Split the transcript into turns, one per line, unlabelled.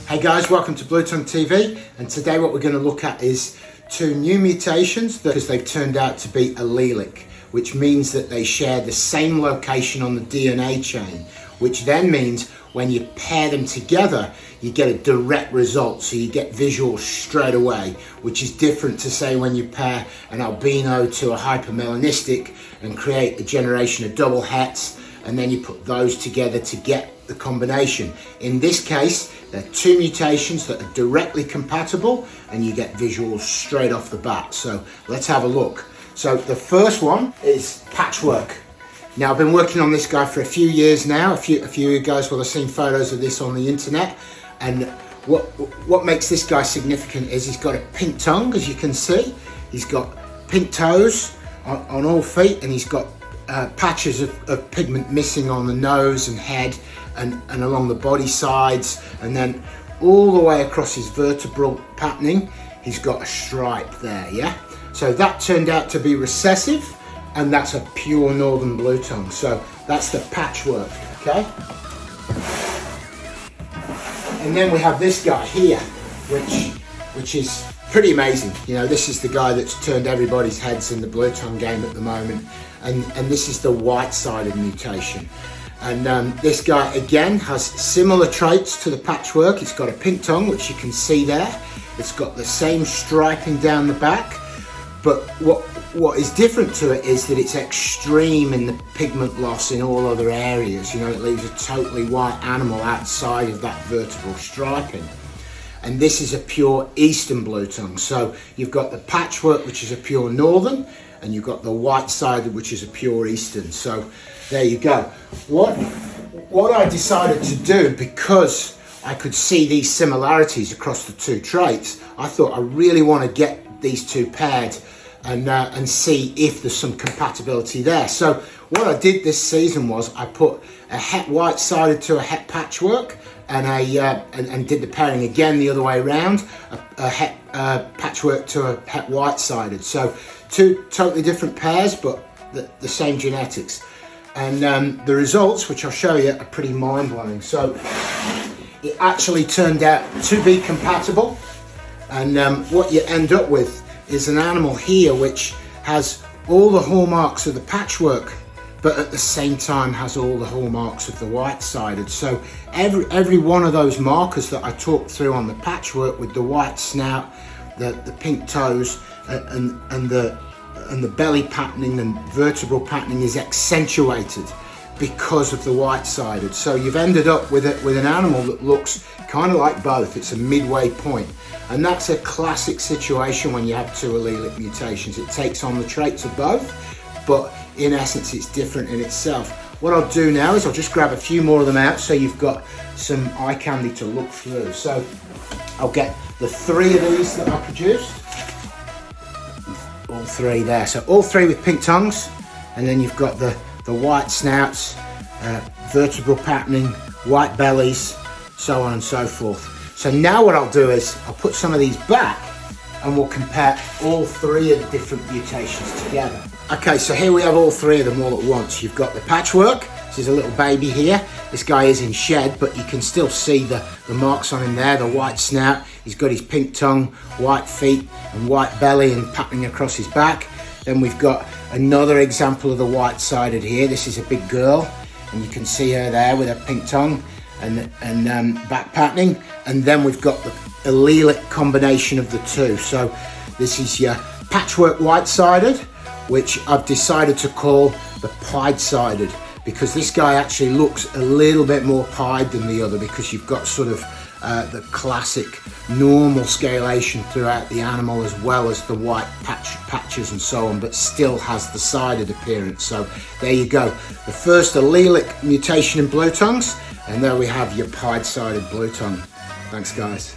Hey guys, welcome to Blue Tongue TV, and today what we're going to look at is two new mutations because they've turned out to be allelic, which means that they share the same location on the DNA chain, which then means when you pair them together you get a direct result, so you get visuals straight away, which is different to say when you pair an albino to a hypermelanistic and create a generation of double hets and then you put those together to get the combination. In this case, there are two mutations that are directly compatible and you get visuals straight off the bat. So let's have a look. So the first one is Patchwork. Now I've been working on this guy for a few years now. A few of you guys will have seen photos of this on the internet. And what makes this guy significant is he's got a pink tongue, as you can see. He's got pink toes on all feet, and he's got patches of pigment missing on the nose and head and along the body sides, and then all the way across his vertebral patterning he's got a stripe there. Yeah, so that turned out to be recessive, and that's a pure northern blue tongue. So that's the Patchwork. Okay, and then we have this guy here, which is pretty amazing. You know, this is the guy that's turned everybody's heads in the blue tongue game at the moment, and this is the White Sided mutation. And this guy again has similar traits to the Patchwork. It's got a pink tongue, which you can see there. It's got the same striping down the back, but what is different to it is that it's extreme in the pigment loss in all other areas. You know, it leaves a totally white animal outside of that vertebral striping. And this is a pure eastern blue tongue. So you've got the Patchwork, which is a pure northern, and you've got the White Sided, which is a pure eastern. So there you go. What I decided to do, because I could see these similarities across the two traits, I thought I really want to get these two paired and see if there's some compatibility there. So what I did this season was I put a het White Sided to a het Patchwork, and did the pairing again the other way around, a het Patchwork to a het White Sided. So two totally different pairs, but the same genetics. And the results, which I'll show you, are pretty mind-blowing. So it actually turned out to be compatible, and what you end up with is an animal here which has all the hallmarks of the Patchwork, but at the same time has all the hallmarks of the White Sided. So every one of those markers that I talked through on the Patchwork, with the white snout, the pink toes, and the belly patterning and vertebral patterning, is accentuated because of the White Sided. So you've ended up with an animal that looks kind of like both. It's a midway point, and that's a classic situation when you have two allelic mutations. It takes on the traits of both, but in essence it's different in itself. What I'll do now is I'll just grab a few more of them out so you've got some eye candy to look through. So I'll get the three of these that I produced. All three there. So all three with pink tongues, and then you've got the white snouts, vertebral patterning, white bellies, so on and so forth. So now what I'll do is I'll put some of these back and we'll compare all three of the different mutations together. Okay, so here we have all three of them all at once. You've got the Patchwork. This is a little baby here. This guy is in shed, but you can still see the marks on him there, the white snout. He's got his pink tongue, white feet, and white belly and patterning across his back. Then we've got another example of the White Sided here. This is a big girl, and you can see her there with her pink tongue and back patterning. And then we've got the allelic combination of the two. So this is your Patchwork White Sided, which I've decided to call the Pied Sided, because this guy actually looks a little bit more pied than the other, because you've got sort of the classic normal scalation throughout the animal, as well as the white patches and so on, but still has the sided appearance. So there you go, the first allelic mutation in blue tongues, and there we have your Pied Sided blue tongue. Thanks guys.